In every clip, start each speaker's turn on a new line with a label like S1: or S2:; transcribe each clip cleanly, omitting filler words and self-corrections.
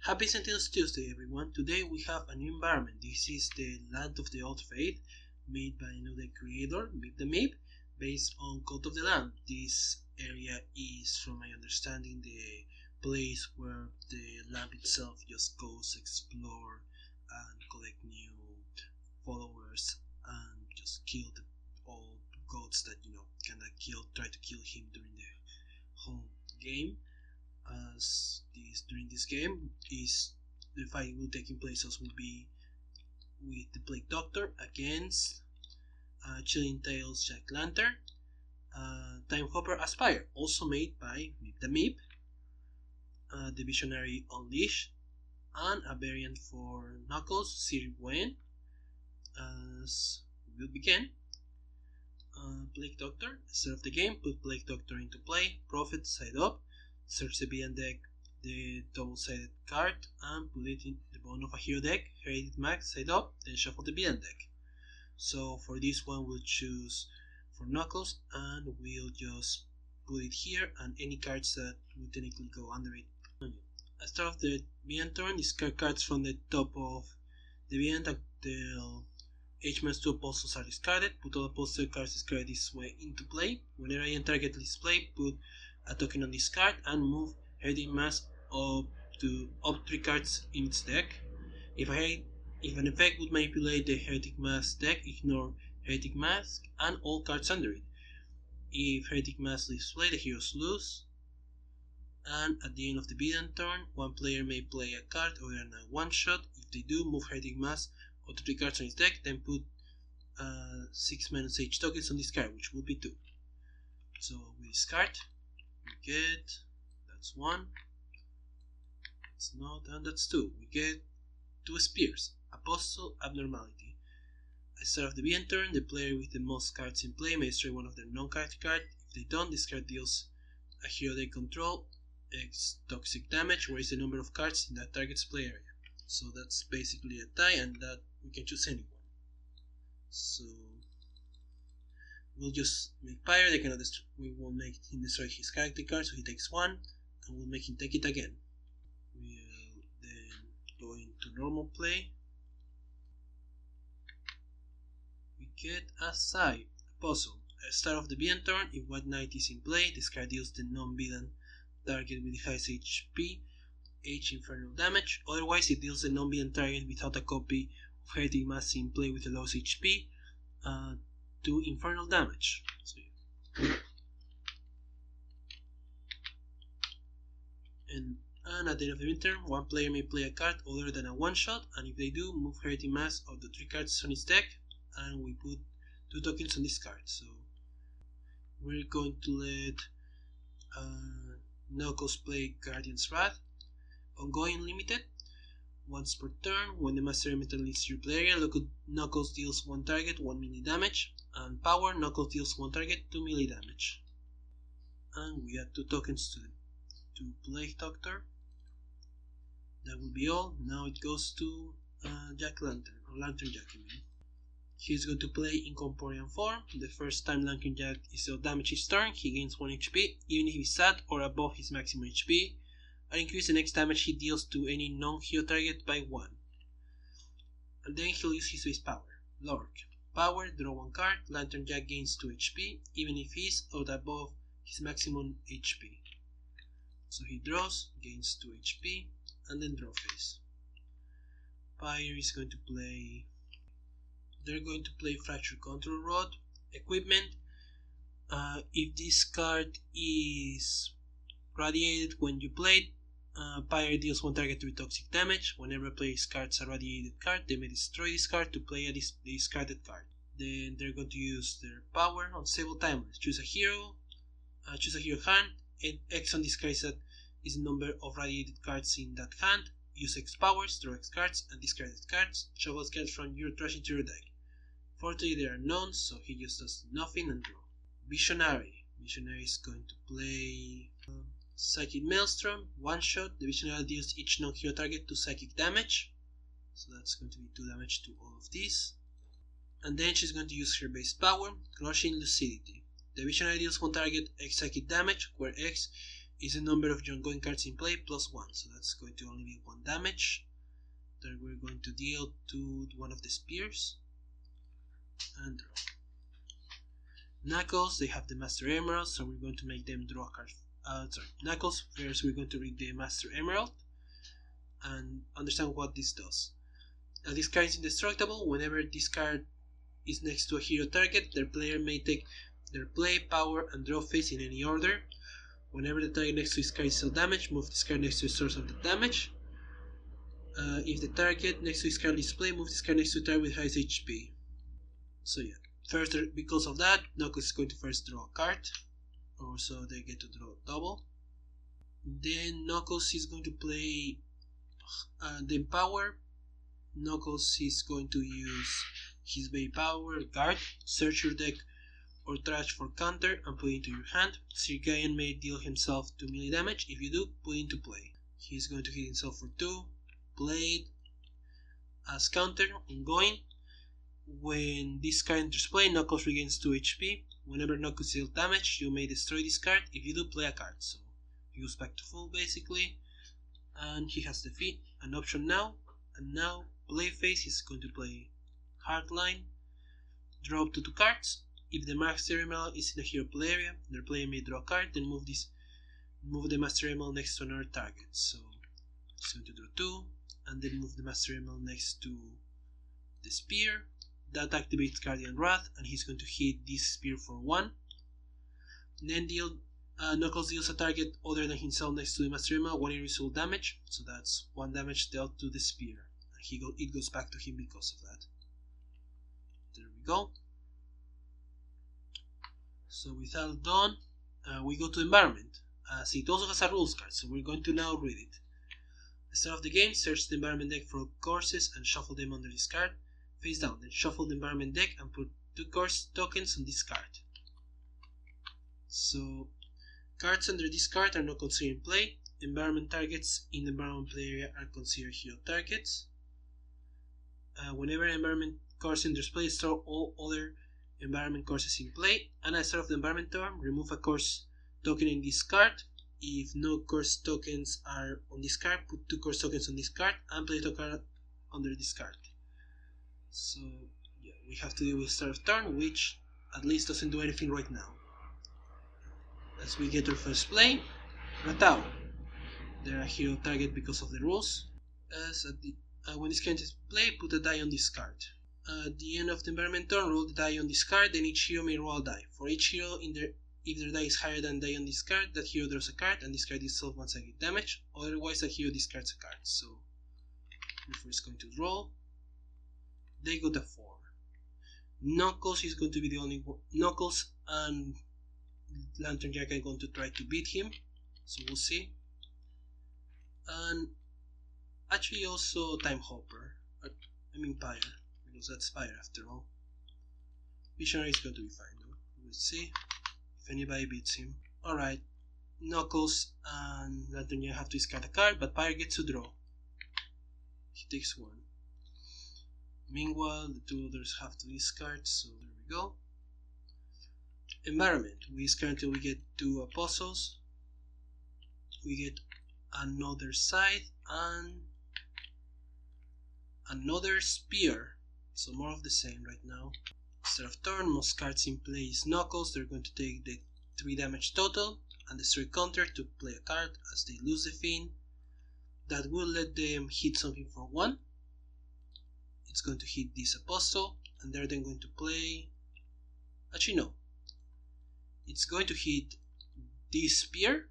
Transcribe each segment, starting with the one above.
S1: Happy Sentinels Tuesday, everyone. Today we have a new environment. This is the Land of the Old Faith, made by the creator, meep, based on Cult of the Land. This area is, from my understanding, the place where the lamp itself just goes explore and collect new followers and just kill the old gods that try to kill him during the whole game. As during this game is the fight will taking place as will be with the Plague Doctor against Chilling Tales Jack Lantern, Time Hopper as Pyre, also made by meep, the Visionary Unleashed, and a variant for Knuckles, Sir Gawain. As we will begin, Plague Doctor, start of the game, put Plague Doctor into play, Prophet side up, search the villain deck, the double-sided card, and put it in the bottom of a hero deck, Heredit Max side up, then shuffle the villain deck. So for this one we'll choose for Knuckles, and we'll just put it here, and any cards that will technically go under it. At start of the villain turn, discard cards from the top of the villain until H-2 apostles are discarded. Put all apostle cards discarded this way into play. Whenever I target display, put a token on this card and move Heredit Mask up 3 cards in its deck. If an effect would manipulate the Heretic Mask deck, ignore Heretic Mask and all cards under it. If Heretic Mask leaves play, the heroes lose. And at the end of the villain turn, one player may play a card other than a one-shot. If they do, move Heretic Mask or 3 cards on his deck, then put 6 H tokens on this card, which would be 2. So we discard, we get, that's 1, that's not, and that's 2. We get 2 spears, Apostle, Abnormality. At start of the villain turn, the player with the most cards in play may destroy one of their non-card cards. If they don't, this card deals a hero they control X toxic damage, where is the number of cards in that target's play area. So that's basically a tie, and that we can choose anyone. So we'll just make Pyre. They cannot we will make him destroy his character card, so he takes 1, and we'll make him take it again. We'll then go into normal play. We get a side Apostle. At start of the villain turn, if White Knight is in play, this card deals the non-villain target with the highest HP H infernal damage. Otherwise, it deals the non-villain target without a copy of Heretic Mask in play with the lowest HP 2 infernal damage. So, yeah. And at the end of the turn, one player may play a card other than a one-shot, and if they do, move Heretic Mask of the 3 cards on his deck, and we put 2 tokens on this card. So we're going to let Knuckles play Guardian's Wrath. Ongoing limited. Once per turn, when the master elemental leaves your play area, Knuckles deals 1 target 1 melee damage, and power, Knuckles deals 1 target 2 melee damage. And we add 2 tokens to Plague Doctor. That will be all. Now it goes to Jack Lantern, or Lantern Jack, I mean. He's going to play in Corporean form. The first time Lantern Jack is dealt damage each turn, he gains 1 HP, even if he's at or above his maximum HP, and increase the next damage he deals to any non-hero target by 1. And then he'll use his base power. Lork. Power, draw 1 card, Lantern Jack gains 2 HP, even if he's or above his maximum HP. So he draws, gains 2 HP, and then draw phase. Pyre is going to play... They're going to play Fracture Control Rod. Equipment. If this card is radiated when you play it, Pyre deals 1 target 3 toxic damage. Whenever a player's cards a radiated card, they may destroy this card to play a discarded card. Then they're going to use their power on Stable Timeless. Choose a hero hand, and X on this card is the number of radiated cards in that hand. Use X powers, draw X cards, and discarded cards. Shuffle cards from your trash into your deck. Fortunately, they are known, so he just does nothing and draw. Visionary. Visionary is going to play Psychic Maelstrom. 1 shot. The Visionary deals each non-hero target 2 psychic damage. So that's going to be 2 damage to all of these. And then she's going to use her base power, Crushing Lucidity. The Visionary deals 1 target X psychic damage, where X is the number of your ongoing cards in play plus 1, so that's going to only be 1 damage that we're going to deal to one of the spears. And draw. Knuckles, they have the Master Emerald, so we're going to make them draw a card. Knuckles, first we're going to read the Master Emerald and understand what this does. This card is indestructible. Whenever this card is next to a hero target, their player may take their play, power, and draw phase in any order. Whenever the target next to this card is dealt damage, move this card next to the source of the damage. If the target next to this card is play, move this card next to the target with highest HP. So yeah, first because of that, Knuckles is going to first draw a card, or so they get to draw double. Then Knuckles is going to play the power. Knuckles is going to use his Bay Power Guard, search your deck or trash for counter and put it into your hand. Sir Gawain may deal himself 2 melee damage. If you do, put it into play. He's going to hit himself for 2, play it as counter, ongoing. When this card enters play, Knuckles regains 2 HP. Whenever Knuckles deals damage, you may destroy this card. If you do, play a card. So he goes back to full basically, and he has an option now. And now play phase, he's going to play Hardline, draw up to 2 cards. If the Master Emerald is in a hero play area, their player may draw a card, then move the Master Emerald next to another target. So he's going to draw 2, and then move the Master Emerald next to the spear. That activates Guardian Wrath, and he's going to hit this spear for 1. Then Knuckles deals a target other than himself next to the Master Emerald 1 irreversible damage, so that's 1 damage dealt to the spear. It goes back to him because of that. There we go. So with that done, we go to environment. It also has a rules card, so we're going to now read it. At the start of the game, search the environment deck for courses and shuffle them under this card. Face down, then shuffle the environment deck and put 2 course tokens on this card. So cards under this card are not considered in play. Environment targets in the environment play area are considered hero targets. Whenever an environment course enters play, store all other environment courses in play, and at the start of the environment turn, remove a course token in this card. If no course tokens are on this card, put 2 course tokens on this card and play a card under this card. So yeah, we have to deal with start of turn, which at least doesn't do anything right now. As we get our first play, Ratau. They're a hero target because of the rules. When this card is played, put a die on this card. At the end of the environment turn, roll the die on this card, then each hero may roll a die. For each hero, if their die is higher than the die on this card, that hero draws a card, and this card is solved once I get damage. Otherwise, that hero discards a card. So we're first going to roll. They got a 4. Knuckles is going to be the only one. Knuckles and Lantern Jack are going to try to beat him, so we'll see. And actually also Time Hopper, Pyre, because that's Pyre after all. Visionary is going to be fine though. We'll see if anybody beats him. Alright, Knuckles and Lantern Jack have to discard a card, but Pyre gets to draw. He takes 1. Meanwhile, the 2 others have to discard, so there we go. Environment, we discard until we get 2 apostles. We get another scythe and another spear, so more of the same right now. Instead of turn, most cards in play is Knuckles. They're going to take the 3 damage total and destroy counter to play a card as they lose the Fiend. That will let them hit something for 1. It's going to hit this apostle, and they're then going to play. Actually, no. It's going to hit this spear.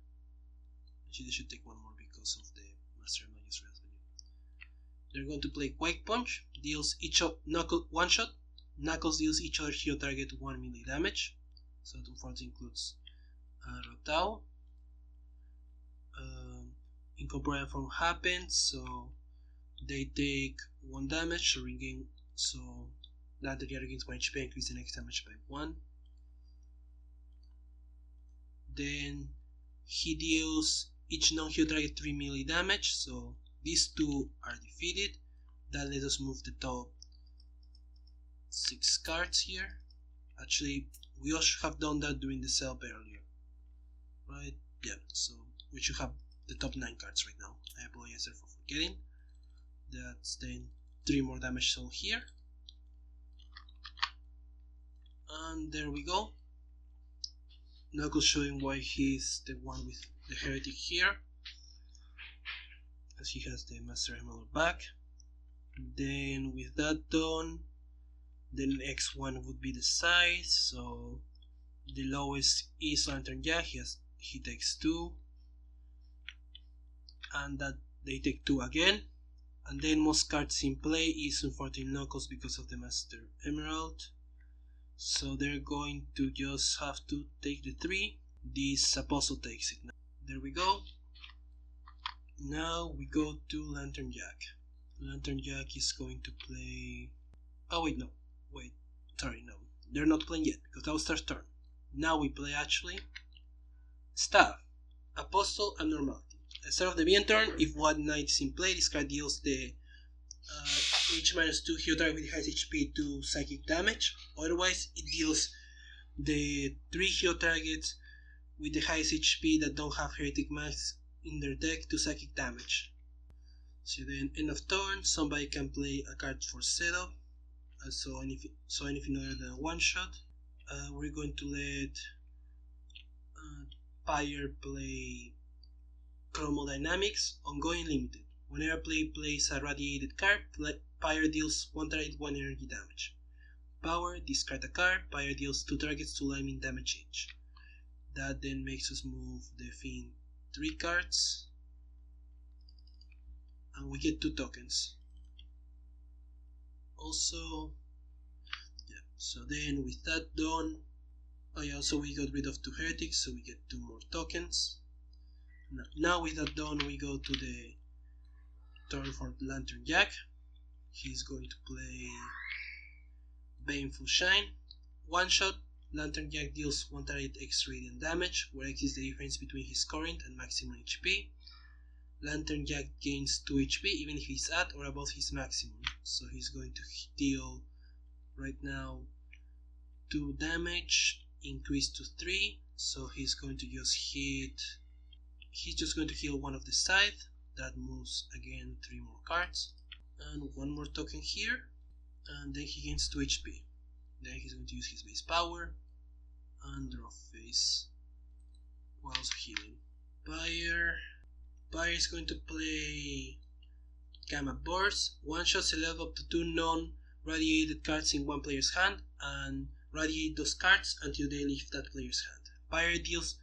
S1: Actually, they should take 1 more because of the Master Emerald Value. They're going to play Quake Punch. Deals each of Knuckles 1 shot. Knuckles deals each other hero target 1 melee damage. So that unfortunately includes Ratau. Incorporated form happens, so they take 1 damage, so regain. So that the regains 1 HP, increase the next damage by 1. Then he deals each non-hero target 3 melee damage, so these 2 are defeated. That lets us move the top 6 cards here. Actually, we also have done that during the setup earlier, right? Yeah, so we should have the top 9 cards right now. I apologize for forgetting. That's then 3 more damage zone here. And there we go. Knuckles showing why he's the one with the heretic here, as he has the Master Emerald back. Then with that done, the next one would be the size. So the lowest is Lantern Jack. He takes 2, and that they take 2 again. And then most cards in play is unfortunately Knuckles because of the Master Emerald. So they're going to just have to take the 3. This Apostle takes it now. There we go. Now we go to Lantern Jack. Lantern Jack is going to play... Oh wait, no. Wait, sorry, no. They're not playing yet because that was their turn. Now we play actually Staff, Apostle, and Normality. At the start of the beginning turn, if one knight is in play, this card deals the H-2 hero target with the highest HP to psychic damage. Otherwise, it deals the 3 hero targets with the highest HP that don't have Heretic Max in their deck to psychic damage. So then, end of turn, somebody can play a card for setup. So anything other than a one shot. We're going to let Pyre play Chromodynamics, ongoing limited. Whenever play plays a radiated card, Pyre deals 1 target 1 energy damage. Power, discard a card, Pyre deals 2 targets 2 lightning damage each. That then makes us move the Fiend 3 cards. And we get 2 tokens. Also, yeah, so then with that done, oh yeah, also we got rid of 2 heretics, so we get 2 more tokens. Now with that done, we go to the turn for Lantern Jack. He's going to play Baneful Shine. One shot, Lantern Jack deals 1 target X radiant damage, where X is the difference between his current and maximum HP. Lantern Jack gains 2 HP even if he's at or above his maximum. So he's going to deal right now 2 damage, increase to 3. So he's going to just hit. He's just going to heal one of the scythe. That moves again 3 more cards. And 1 more token here. And then he gains 2 HP. Then he's going to use his base power and draw face while also healing. Pyre is going to play Gamma Burst. One shot, select up to 2 non-radiated cards in one player's hand and radiate those cards until they leave that player's hand. Pyre deals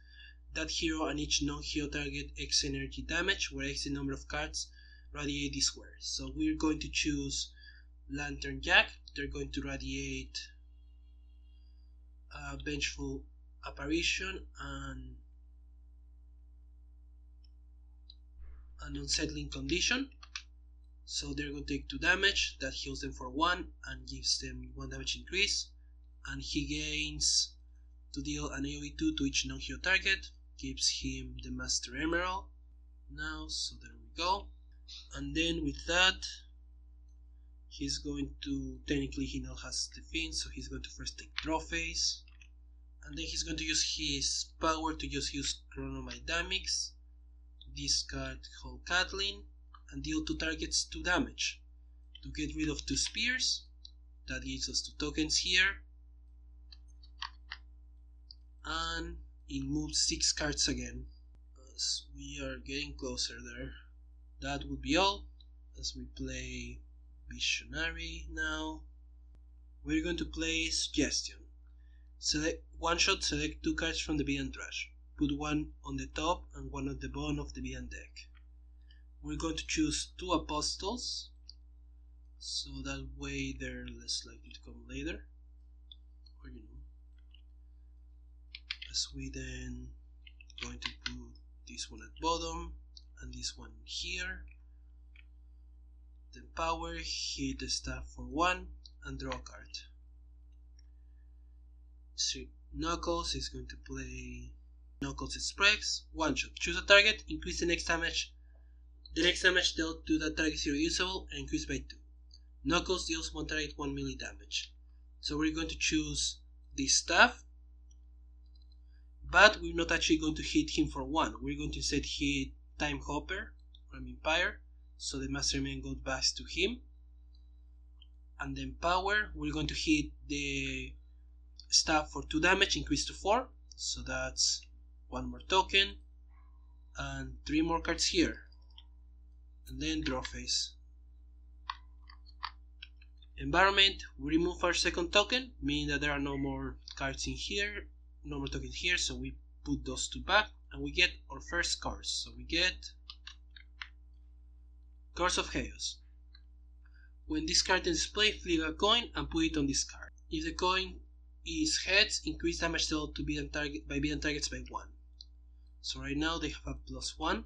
S1: that hero and each non-hero target X energy damage, where X is the number of cards radiate this square. So we're going to choose Lantern Jack. They're going to radiate Vengeful Apparition and an Unsettling Condition. So they're going to take 2 damage, that heals them for 1 and gives them 1 damage increase. And he gains to deal an AoE 2 to each non-hero target, gives him the Master Emerald. Now, so there we go. And then with that, he's going to, technically he now has the Fiend, so he's going to first take Draw Phase. And then he's going to use his power to just use Chronomydamics, discard Whole Kathleen, and deal 2 targets 2 damage. To get rid of 2 spears, that gives us 2 tokens here. And it moves 6 cards again. As we are getting closer there. That would be all. As we play Visionary now. We're going to play Suggestion. Select one shot, select 2 cards from the Villain Trash. Put 1 on the top and 1 on the bottom of the Villain deck. We're going to choose 2 Apostles, so that way they're less likely to come later. Or as we then going to put this one at bottom and this one here. Then power, hit the staff for 1 and draw a card. So Knuckles is going to play Knuckles Express. One shot. Choose a target, increase the next damage. The next damage dealt to that target is irreducible and increase by 2. Knuckles deals 1 target 1 melee damage. So we're going to choose the staff. but we're not actually going to hit him for 1. We're going to instead hit time hopper, pyre, so the master man goes back to him. And then power, we're going to hit the staff for 2 damage, increase to 4, so that's 1 more token and 3 more cards here, and then draw phase. Environment, we remove our second token, meaning that there are no more cards in here, no more tokens here, so we put those 2 back and we get our first cards. So we get Curse of Chaos. When this card is displayed, flip a coin and put it on this card. If the coin is heads, increase damage dealt to beaten targets by 1. So right now they have a +1.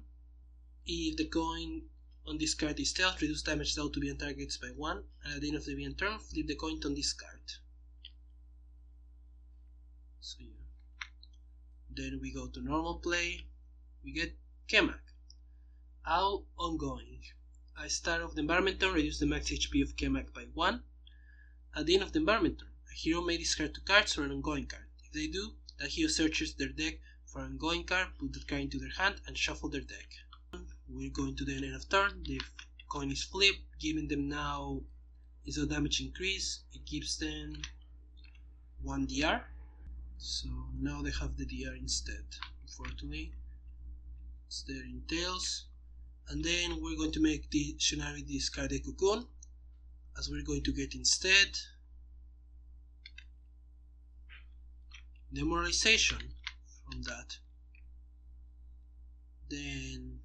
S1: If the coin on this card is tails, reduce damage dealt to beaten targets by 1, and at the end of the beaten turn, flip the coin on this card. So yeah. Then we go to normal play, we get Kemak. How ongoing. I start off the environment turn, reduce the max HP of Kemak by 1. At the end of the environment turn, a hero may discard 2 cards or an ongoing card. If they do, that hero searches their deck for an ongoing card, put that card into their hand, and shuffle their deck. We're going to the end of turn, the coin is flipped, giving them now is a damage increase. It gives them 1 DR. So now they have the DR instead. Unfortunately, it's there in tails. And then we're going to make the Shunari discard a cocoon, as we're going to get instead demoralization from that. Then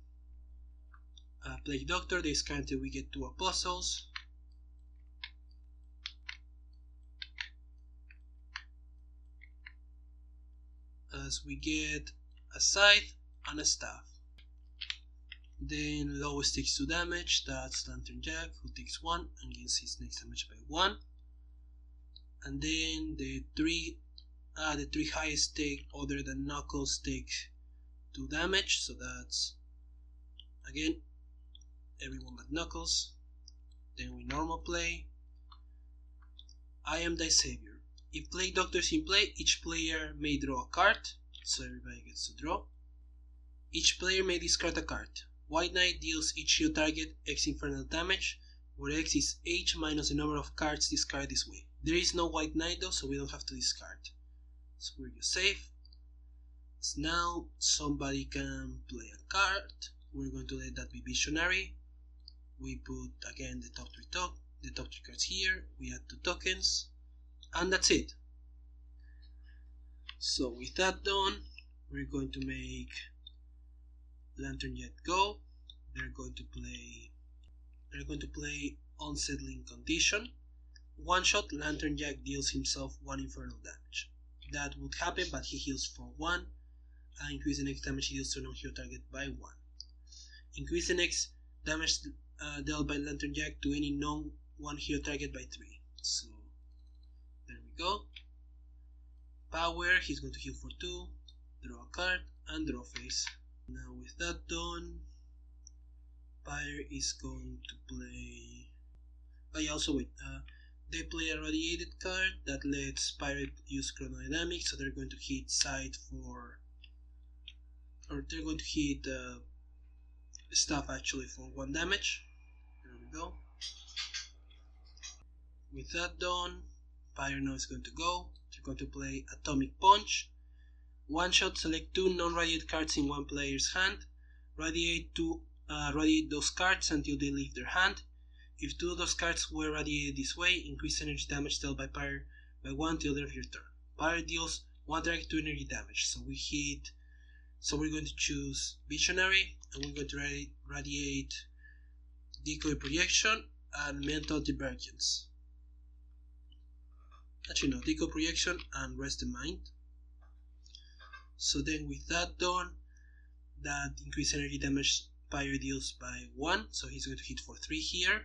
S1: Plague Doctor, discard until we get 2 apostles. As we get a scythe and a staff. Then lowest takes 2 damage, that's Lantern Jack, who takes 1 and gains his next damage by 1. And then the three highest take other than Knuckles take 2 damage, so that's again everyone but Knuckles. Then we normal play. I am thy savior. If Plague Doctor is in play, each player may draw a card, so everybody gets to draw. Each player may discard a card. White Knight deals each hero target X infernal damage, where X is H minus the number of cards discarded this way. There is no White Knight though, so we don't have to discard. So we're just safe. So now somebody can play a card. We're going to let that be Visionary. We put again the top 3 cards here. We add 2 tokens, and that's it. So with that done, we're going to make Lantern Jet go. They're going to play Unsettling Condition. One shot, Lantern Jack deals himself 1 infernal damage. That would happen, but he heals for 1 and increase the next damage he deals to a non-hero target by 1. Increase the next damage dealt by Lantern Jack to any non-1 hero target by 3. So there we go. Power, he's going to heal for 2, draw a card, and draw phase. Now with that done, Pyre is going to play... Oh yeah, also wait, they play a radiated card that lets Pyre use chronodynamics, so they're going to hit side for... Or they're going to hit staff actually for 1 damage. There we go. With that done, Pyre now is going to go. They're going to play Atomic Punch. One shot, select 2 non-radiate cards in one player's hand. Radiate those cards until they leave their hand. If 2 of those cards were radiated this way, increase energy damage dealt by Pyre by 1 till the end of your turn. Pyre deals 1 target 2 energy damage. So we're going to choose Visionary, and we're going to radiate Decoy Projection and Mental Divergence. Actually no, Decoy Projection and Rest the Mind. So then with that done, that increased energy damage Pyre deals by 1, so he's going to hit for 3 here.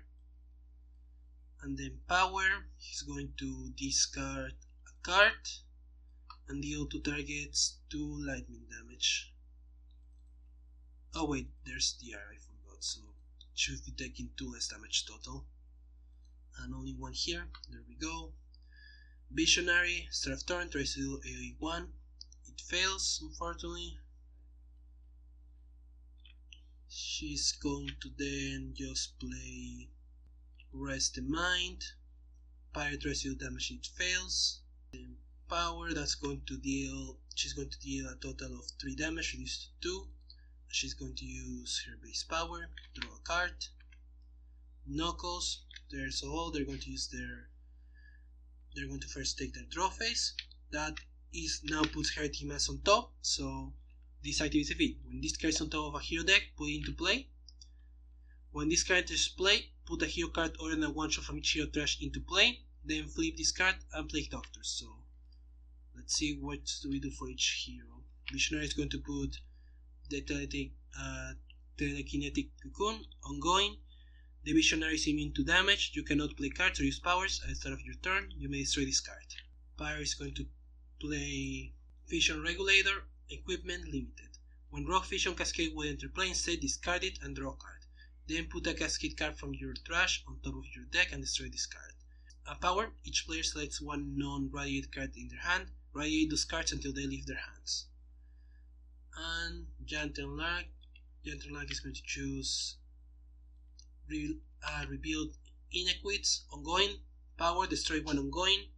S1: And then power, he's going to discard a card and deal 2 targets 2 lightning damage. Oh wait, there's DR, I forgot, so should be taking 2 less damage total. And only 1 here, there we go. Visionary, start of turn, tries to do AoE 1. It fails, unfortunately. She's going to then just play Rest the Mind. Pyre tries to do damage, it fails. Then Power, that's going to deal, she's going to deal a total of 3 damage, reduced to 2. She's going to use her base power, draw a card. Knuckles, they're going to use they're going to first take their draw phase. That is now puts her team as on top, so this item is a feat. When this card is on top of a hero deck, put it into play. When this card enters play, put a hero card other than one shot from each hero trash into play, then flip this card and play Doctor. So let's see what do we do for each hero. Visionary is going to put the telekinetic cocoon, ongoing. The Visionary is immune to damage. You cannot play cards or use powers at the start of your turn. You may destroy this card. Pyre is going to play Vision Regulator, Equipment Limited. When Rock Vision Cascade will enter play, instead discard it and draw a card. Then put a Cascade card from your trash on top of your deck and destroy this card. And power, each player selects one non-radiate card in their hand. Radiate those cards until they leave their hands. And lland is going to choose Rebuild Inequities, ongoing. Power, destroy one ongoing.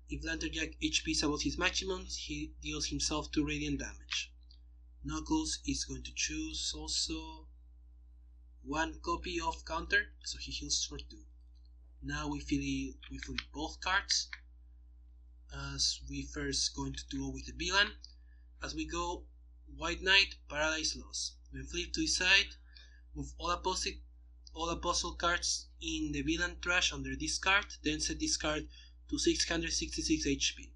S1: If Lanternjack HP is above his maximum, he deals himself 2 radiant damage. Knuckles is going to choose also 1 copy of counter, so he heals for 2. Now we flip both cards, as we first going to go with the villain. As we go, White Knight, Paradise Lost. When flip to his side, move all apostle cards in the villain trash under this card, then set this card to 666 HP.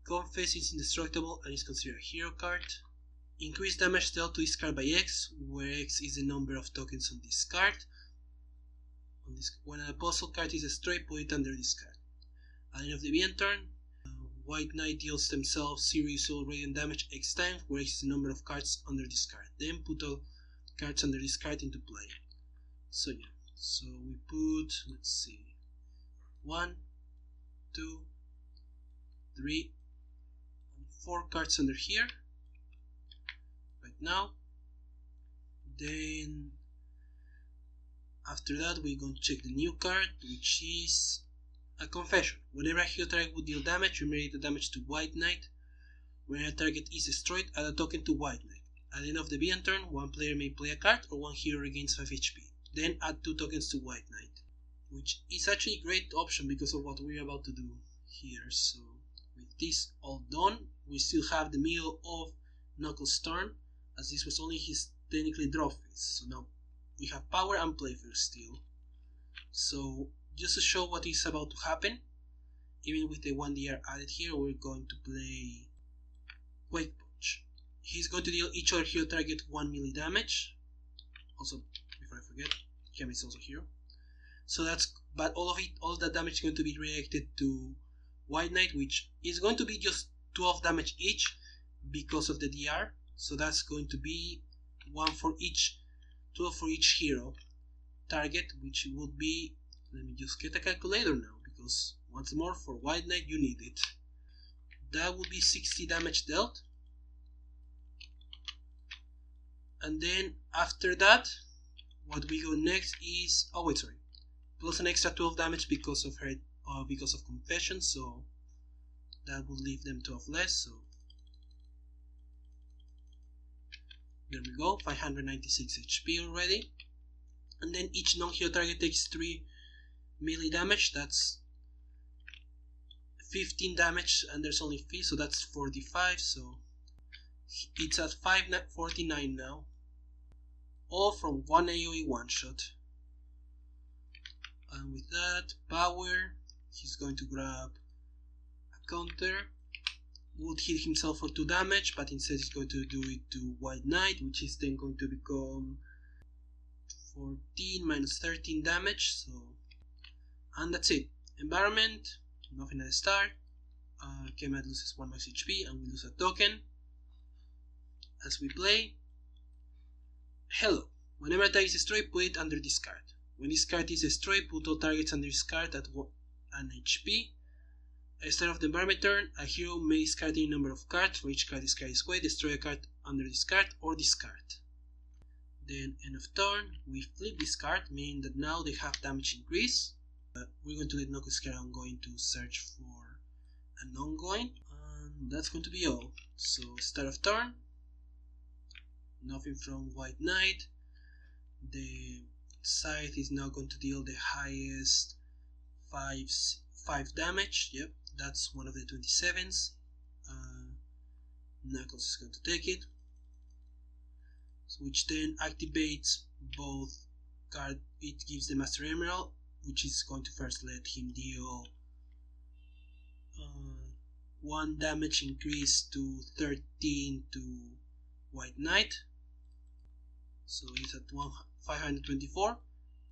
S1: Confess is indestructible and is considered a hero card. Increase damage dealt to this card by X, where X is the number of tokens on this card. When an apostle card is destroyed, put it under this card. At the end of the villain turn, White Knight deals themselves serious radiant damage X times, where X is the number of cards under this card. Then put all cards under this card into play. So yeah, so we put, let's see, 1, 2, 3, and 4 cards under here right now. Then after that we're going to check the new card, which is a confession. Whenever a hero target would deal damage, remedy the damage to White Knight. When a target is destroyed, add a token to White Knight. At the end of the villain turn, one player may play a card or one hero regains 5 HP. Then add 2 tokens to White Knight, which is actually a great option because of what we're about to do here. So with this all done, we still have the middle of Knuckles' turn, as this was only his technically draw phase. So now we have power and play first still. So just to show what is about to happen, even with the 1DR added here, we're going to play Quake Punch. He's going to deal each other hero target 1 melee damage. Also, before I forget, Kemi is also here. So that's, but all of that damage is going to be redirected to White Knight, which is going to be just 12 damage each because of the DR. So that's going to be 1 for each, 12 for each hero target, which would be, let me just get a calculator now, because once more for White Knight you need it. That would be 60 damage dealt. And then after that, what we go next is, oh wait, sorry, plus an extra 12 damage because of her, because of confession, so that would leave them 12 less. So there we go, 596 HP already. And then each non-hero target takes 3 melee damage. That's 15 damage, and there's only 3, so that's 45. So it's at 549 now, all from 1 AoE one shot. And with that power, he's going to grab a counter. Would hit himself for 2 damage, but instead he's going to do it to White Knight, which is then going to become 14 minus 13 damage. So, and that's it. Environment, nothing at the start. Kemet loses 1 max HP and we lose a token. As we play, hello. Whenever a target is destroyed, put it under this card. When this card is destroyed, put all targets under this card at 1 HP. Instead of the environment turn, a hero may discard any number of cards. For each card discarded this way, destroy a card under discard or discard. Then end of turn, we flip this card, meaning that now they have damage increase. We're going to let Knuckles discard ongoing to search for an ongoing, and that's going to be all. So start of turn, nothing from White Knight. The scythe is now going to deal the highest 5 damage. Yep, that's one of the 27s. Knuckles is going to take it, which then activates both card. It gives the Master Emerald, which is going to first let him deal 1 damage increase to 13 to White Knight. So he's at 524,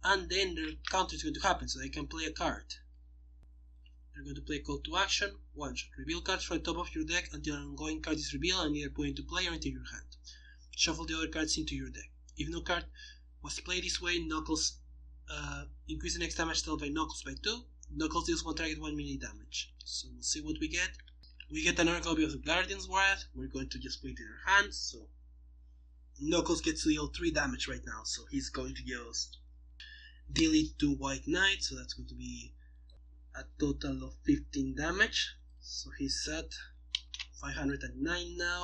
S1: and then their counter is going to happen, so they can play a card. They're going to play Call to Action, 1 shot. Reveal cards from the top of your deck until an ongoing card is revealed and either put into play or into your hand. Shuffle the other cards into your deck. If no card was played this way, Knuckles increase the next damage dealt by Knuckles by 2. Knuckles deals one target 1 melee damage. So we'll see what we get. We get another copy of the Guardian's Wrath. We're going to just put it in our hands. So Knuckles gets to deal 3 damage right now. So he's going to just deal it to White Knight. So that's going to be a total of 15 damage. So he's at 509 now.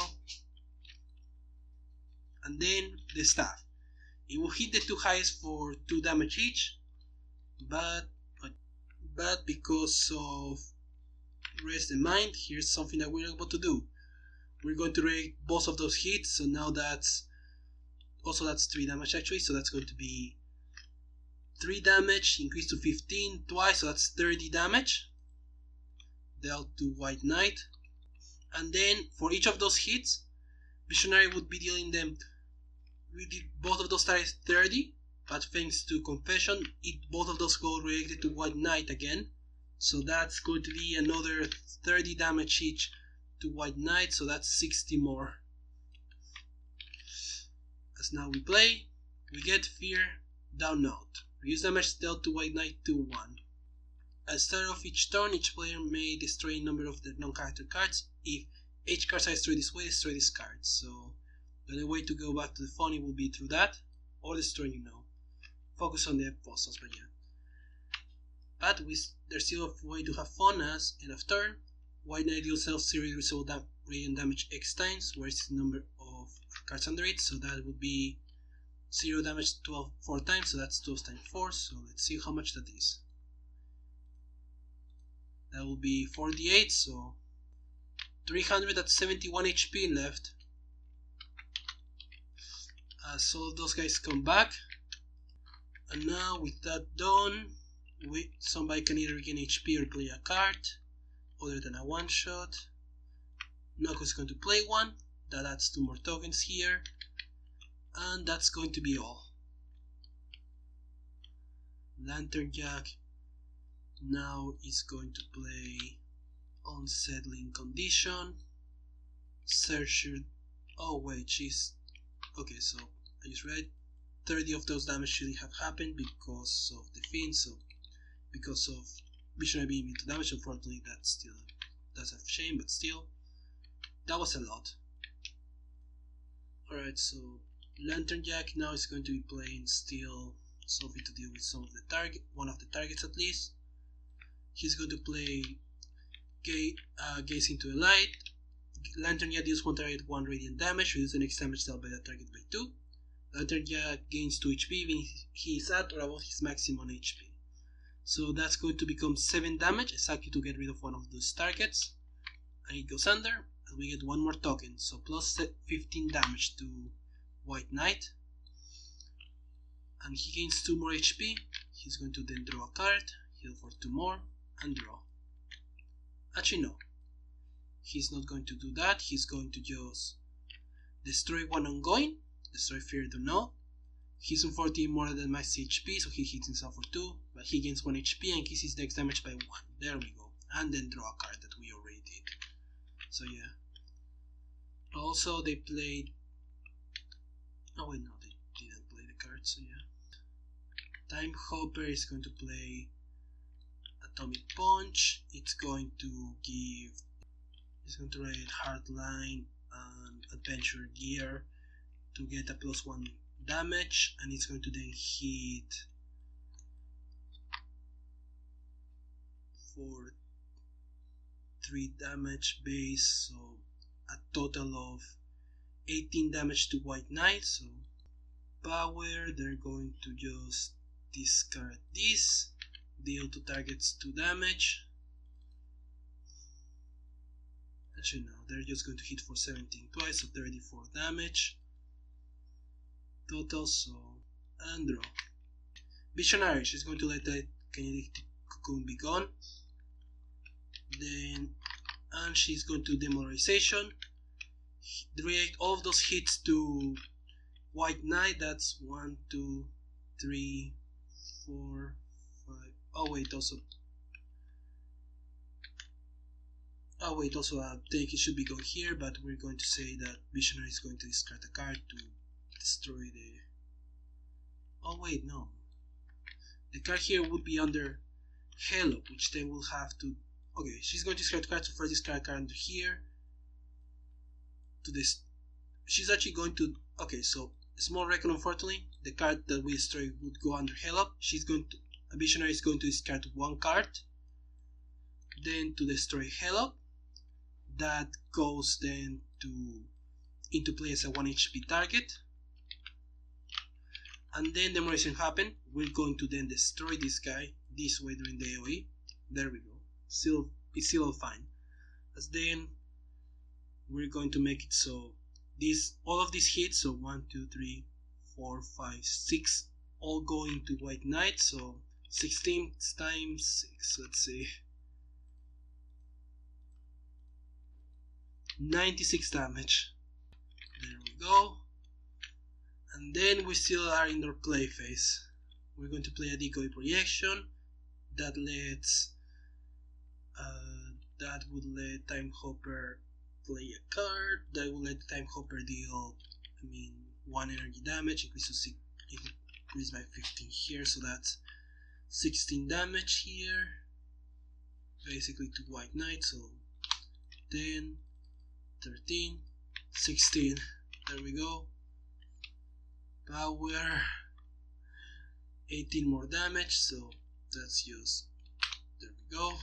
S1: And then the staff. It will hit the 2 highest for 2 damage each, but because of Rest the Mind, here's something that we're able to do. We're going to rate both of those hits, so now that's 3 damage actually, so that's going to be 3 damage, increased to 15 twice, so that's 30 damage dealt to White Knight. And then for each of those hits, Visionary would be dealing them. We did both of those targets 30, but thanks to Confession, both of those go related to White Knight again. So that's going to be another 30 damage each to White Knight, so that's 60 more. As now we play, we get Fear Down Note. Reduce damage dealt to White Knight to 1. At the start of each turn, each player may destroy a number of their non-character cards. If each card is destroyed this way, destroy this card. So the only way to go back to the funny will be through that, or destroying, focus on the fossils, but yeah. But there's still a way to have fun, as end of turn, White Knight deals self-zero radiant damage X times, where's the number of cards under it, so that would be 0 damage 4 times, so that's 12 times 4, so let's see how much that is. That will be 48, so 371 HP left. So those guys come back, and now with that done, somebody can either gain HP or play a card other than a one shot. Knuckles is going to play one, that adds 2 more tokens here, and that's going to be all. Lantern Jack now is going to play Unsettling Condition. Searcher, oh wait, okay, so I just read 30 of those damage shouldn't have happened because of the Fiend, so because of Visionary being into damage, unfortunately that's a shame, but still, that was a lot. Alright, so Lantern Jack now is going to be playing still something to deal with one of the targets at least. He's going to play Gaze into the Light. Lantern Jack deals 1 target 1 radiant damage, reduce the next damage dealt by that target by 2. Lantern Jack gains 2 HP when he is at or above his maximum HP. So that's going to become 7 damage, exactly to get rid of one of those targets. And it goes under, and we get 1 more token, so plus 15 damage to White Knight. And he gains 2 more HP. He's going to then draw a card, heal for 2 more, and draw. Actually no, he's not going to do that. He's going to just destroy 1 ongoing, destroy Fear the Note. He's unfortunately more than max HP, so he hits himself for 2, but he gains 1 HP and increases his next damage by 1. There we go. And then draw a card that we already did. So yeah. Also they played... oh wait, no, they didn't play the card, so yeah. Time Hopper is going to play a atomic punch. It's going to write hardline and adventure gear to get a +1 damage, and it's going to then hit for 3 damage base, so a total of 18 damage to White Knight. So power, they're going to just discard this, deal to targets 2 damage. Actually no, they're just going to hit for 17 twice, so 34 damage total. So, and draw. Visionary, she's going to let that kinetic cocoon be gone. Then, and she's going to demoralization. React all of those hits to White Knight. That's 1, 2, 3, 4, 5. Oh wait, also I think it should be going here, but we're going to say that Visionary is going to discard a card to destroy the... Oh wait, no. The card here would be under Hello, which then we'll have to... Okay, she's going to discard cards, so first discard a card under here. To this... She's actually going to... Okay, so small record, unfortunately. The card that we destroy would go under Hello. She's going to... A Visionary is going to discard 1 card. Then to destroy Hello. That goes then into play as a 1 HP target. And then demoralization happen. We're going to then destroy this guy this way during the AoE. There we go. It's still all fine. As then we're going to make it so all of these hits, so 1, 2, 3, 4, 5, 6, all go into White Knight. So 16 times 6, let's see, 96 damage. There we go. And then we still are in our play phase. We're going to play a decoy projection that would let Time Hopper play a card. That will let Time Hopper deal 1 energy damage, increase by 15 here, so that's 16 damage here, basically to White Knight. So 10, 13, 16, there we go. Power, 18 more damage, so that's just, there we go,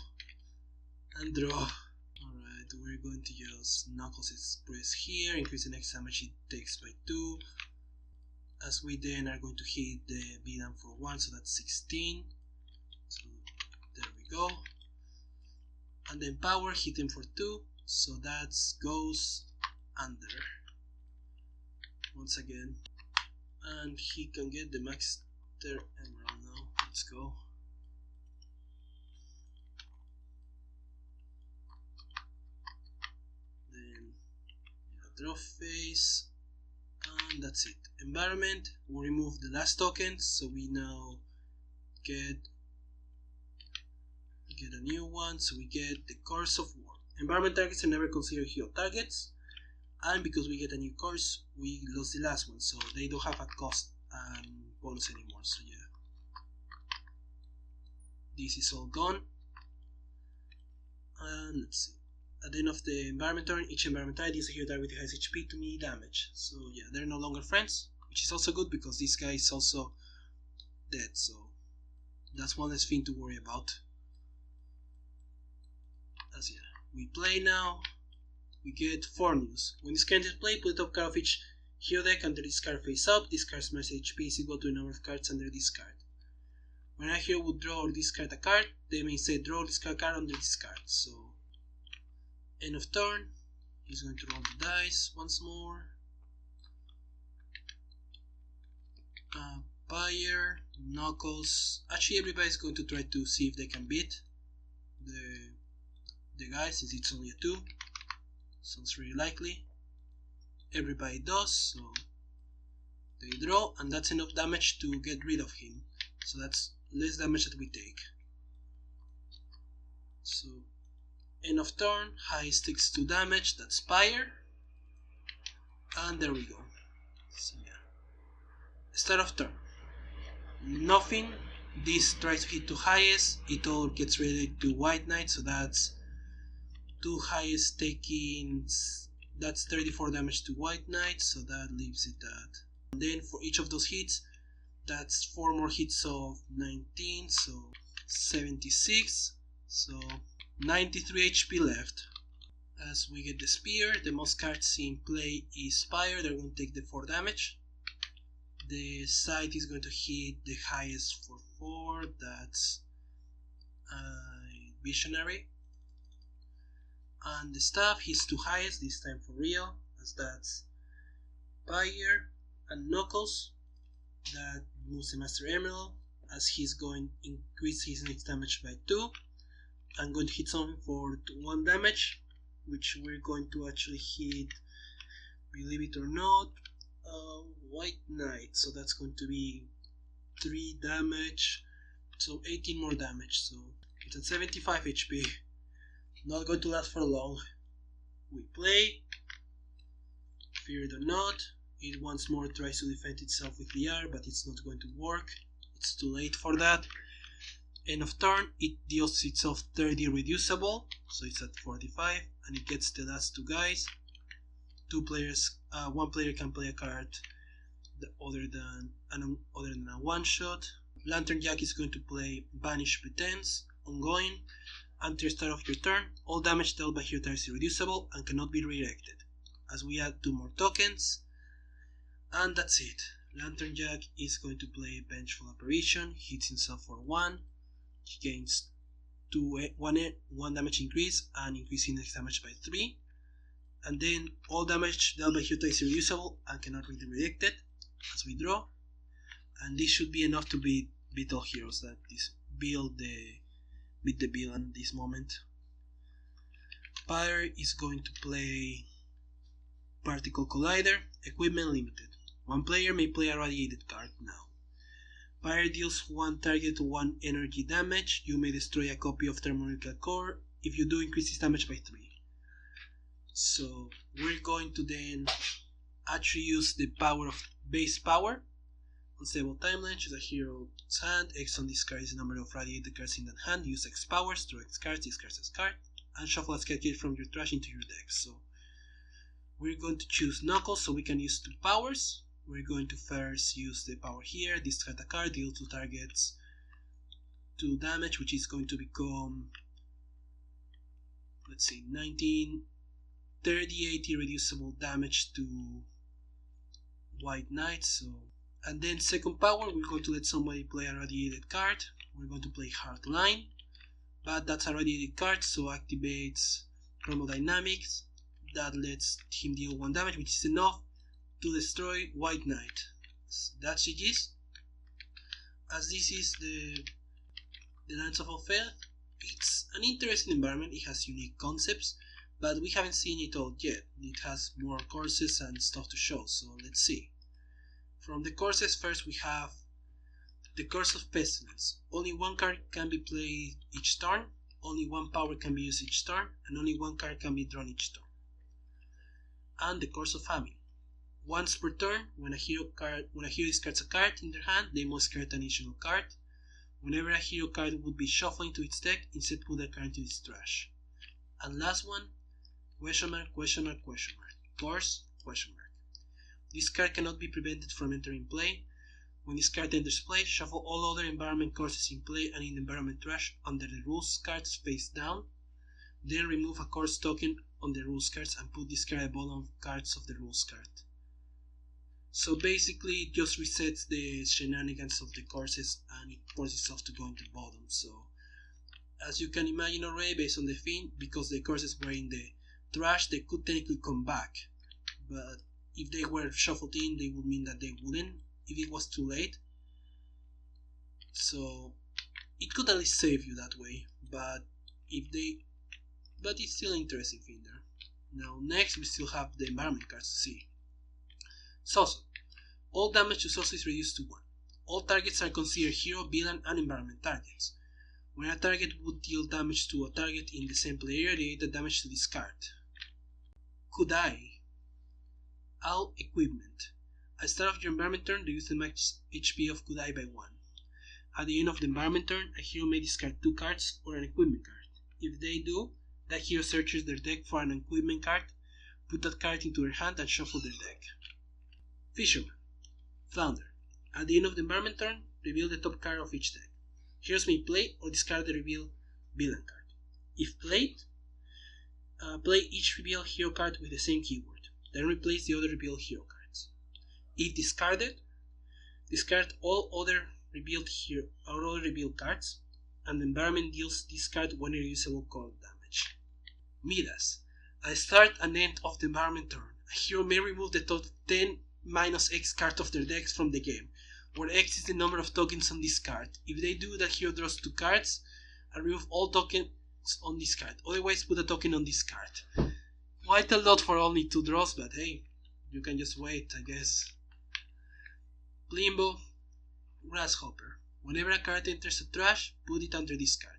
S1: and draw. Alright, we're going to use Knuckles Express here, increase the next damage it takes by 2, as we then are going to hit the beatdown for 1, so that's 16, so there we go. And then power, hit him for 2, so that goes under once again, and he can get the Master Emerald now. Let's go. Then draw phase, and that's it. Environment, we remove the last token, so we now get a new one, so we get the Course of War. Environment targets are never considered hero targets, and because we get a new course, we lost the last one, so they don't have a cost and bonus anymore. So yeah, this is all gone. And let's see, at the end of the environment turn, each environment target is a hero target with the highest HP to melee damage. So yeah, they're no longer friends, which is also good because this guy is also dead, so that's one less thing to worry about. As yeah, we play now. We get 4 news. When this card is played, put the top card of each hero deck under this card face up. This card's max HP is equal to the number of cards under this card. When a hero would draw or discard a card, they may say draw or discard a card under this card. So, end of turn, he's going to roll the dice once more. Pyre, Knuckles. Actually, everybody's going to try to see if they can beat the guy, since it's only a 2. Sounds really likely. Everybody does, so they draw, and that's enough damage to get rid of him. So that's less damage that we take. So end of turn, highest takes 2 damage, that's Pyre. And there we go. So yeah. Start of turn. Nothing, This tries to hit 2 highest, it all gets redirected to white knight, so that's 2 highest taking, that's 34 damage to white knight, so that leaves it at. And then for each of those hits, that's 4 more hits of 19, so 76, so 93 HP left. As we get the spear, the most cards in play is pyre, they're going to take the 4 damage. The sight is going to hit the highest for 4, that's visionary. And the staff hits 2 highest, this time for real, as that's pyre and knuckles. That moves the Master Emerald, as he's going to increase his next damage by 2. I'm going to hit something for 1 damage, which we're going to actually hit, believe it or not, white knight, so that's going to be 3 damage, so 18 more damage, so it's at 75 HP. Not going to last for long. We play, fear it or not, it once more tries to defend itself with the R, but it's not going to work, it's too late for that. End of turn, it deals itself 30 reducible, so it's at 45, and it gets the last 2 guys. 2 players, 1 player can play a card other than a one shot. Lantern Jack is going to play Banish Pretense, ongoing. Until the start of your turn, all damage dealt by hero is irreducible and cannot be redirected. As we add 2 more tokens, and that's it. Lantern Jack is going to play Vengeful Apparition, hits himself for 1. He gains 1 damage increase and increasing next damage by 3. And then all damage dealt by hero is irreducible and cannot be redirected. As we draw, and this should be enough to beat all heroes that beat the villain at this moment. Pyre is going to play Particle Collider, equipment limited. 1 player may play a radiated card now. Pyre deals 1 target 1 energy damage. You may destroy a copy of Thermonuclear Core. If you do, increase this damage by 3. So we're going to then actually use the power of base power. Unstable Timeline, choose a hero's hand, X on discards the number of radiated cards in that hand, use X powers, draw X cards, discard this card, and shuffle a card from your trash into your deck. So we're going to choose Knuckles so we can use 2 powers. We're going to first use the power here, discard a card, deal 2 targets 2 damage, which is going to become, let's see, 19, 30, 80 reducible damage to White Knight. So, and then second power, we're going to let somebody play a radiated card. We're going to play Hardline, but that's a radiated card, so activates Chromodynamics. That lets him deal 1 damage, which is enough to destroy White Knight. That's GG's. As this is the Lands of Elfeld, it's an interesting environment. It has unique concepts, but we haven't seen it all yet. It has more courses and stuff to show, so let's see. From the courses, first we have the Curse of Pestilence. Only 1 card can be played each turn, only 1 power can be used each turn, and only 1 card can be drawn each turn. And the Curse of Famine. Once per turn, when a hero discards a card in their hand, they must card an additional card. Whenever a hero card would be shuffled into its deck, instead put that card into its trash. And last one, question mark, question mark, question mark. Course, question mark. This card cannot be prevented from entering play. When this card enters play, shuffle all other environment courses in play and in the environment trash under the rules cards face down. Then remove a course token on the rules cards and put this card at the bottom of cards of the rules card. So basically it just resets the shenanigans of the courses and it forces itself to go into the bottom. So as you can imagine already, based on the theme, because the courses were in the trash, they could technically come back. But if they were shuffled in, they would mean that they wouldn't if it was too late. So it could at least save you that way. But it's still an interesting thing there. Now next we still have the environment cards to see. Soso. All damage to Soso is reduced to 1. All targets are considered hero, villain, and environment targets. When a target would deal damage to a target in the same play area, they add the damage to this card. Kudai. All equipment. At the start of your environment turn, reduce the max HP of Kudai by 1. At the end of the environment turn, a hero may discard 2 cards or an equipment card. If they do, that hero searches their deck for an equipment card, put that card into their hand and shuffle their deck. Fisherman. Flounder. At the end of the environment turn, reveal the top card of each deck. Heroes may play or discard the reveal villain card. If played, play each reveal hero card with the same keyword, then replace the other reveal hero cards. If discarded, discard all other revealed cards, and the environment deals this card one irreducible cold damage. Midas. At the start and end of the environment turn, a hero may remove the top 10 minus X card of their decks from the game, where X is the number of tokens on this card. If they do, that hero draws 2 cards and remove all tokens on this card. Otherwise, put a token on this card. Quite a lot for only 2 draws, but hey, you can just wait, I guess. Limbo. Grasshopper. Whenever a card enters the trash, put it under this card.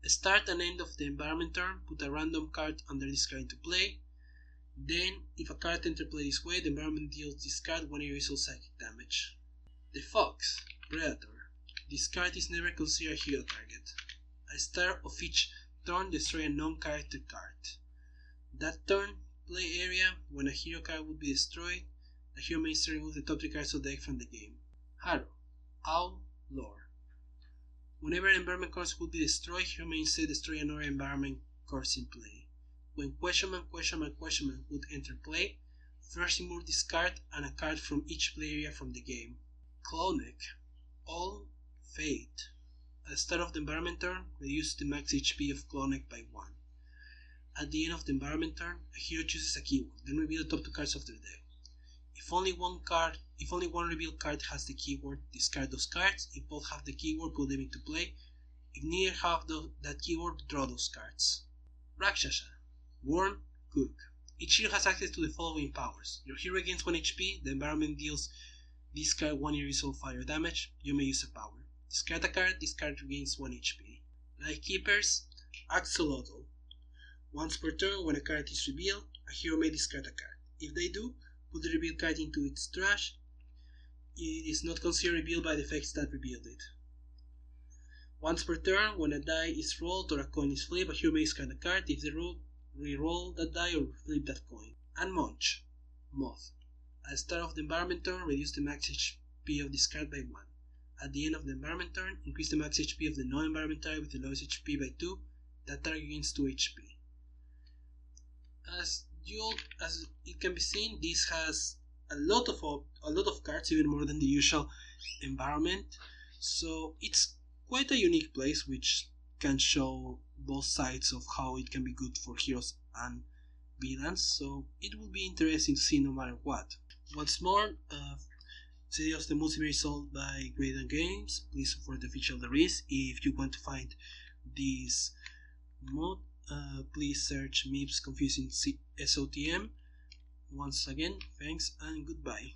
S1: Start and end of the environment turn, put a random card under this card into play. Then, if a card enters play this way, the environment deals this card one irreducible psychic damage. The Fox. Predator. This card is never considered a hero target. At the start of each turn, destroy a non-character card. That turn, play area, when a hero card would be destroyed, the hero may remove the top 3 cards of the deck from the game. Harrow. Owl. Lore. Whenever an environment course would be destroyed, hero may instead destroy another environment course in play. When question mark would enter play, first remove this card and a card from each play area from the game. Clonic. All Fate. At the start of the environment turn, reduce the max HP of Clonic by 1. At the end of the environment turn, a hero chooses a keyword, then reveal the top 2 cards of their deck. If only one revealed card has the keyword, discard those cards. If both have the keyword, put them into play. If neither have that keyword, draw those cards. Rakshasa. Worm. Cook. Each hero has access to the following powers. Your hero gains 1 HP, the environment deals this card 1 irreducible fire damage, you may use a power. Discard a card, this card regains 1 HP. Like Keepers. Axolotl. Once per turn, when a card is revealed, a hero may discard a card. If they do, put the revealed card into its trash. It is not considered revealed by the effects that revealed it. Once per turn, when a die is rolled or a coin is flipped, a hero may discard a card. If they re-roll that die or flip that coin. And Munch. Moth. At the start of the environment turn, reduce the max HP of this card by 1. At the end of the environment turn, increase the max HP of the non-environment target with the lowest HP by 2. That target gains 2 HP. As it can be seen, this has a lot of cards, even more than the usual environment. So it's quite a unique place, which can show both sides of how it can be good for heroes and villains. So it will be interesting to see no matter what. Once more, Series the Multiverse sold by Gawain Games. Please support the official release. If you want to find this mod, please search Meep's Confusing SOTM. Once again, thanks and goodbye.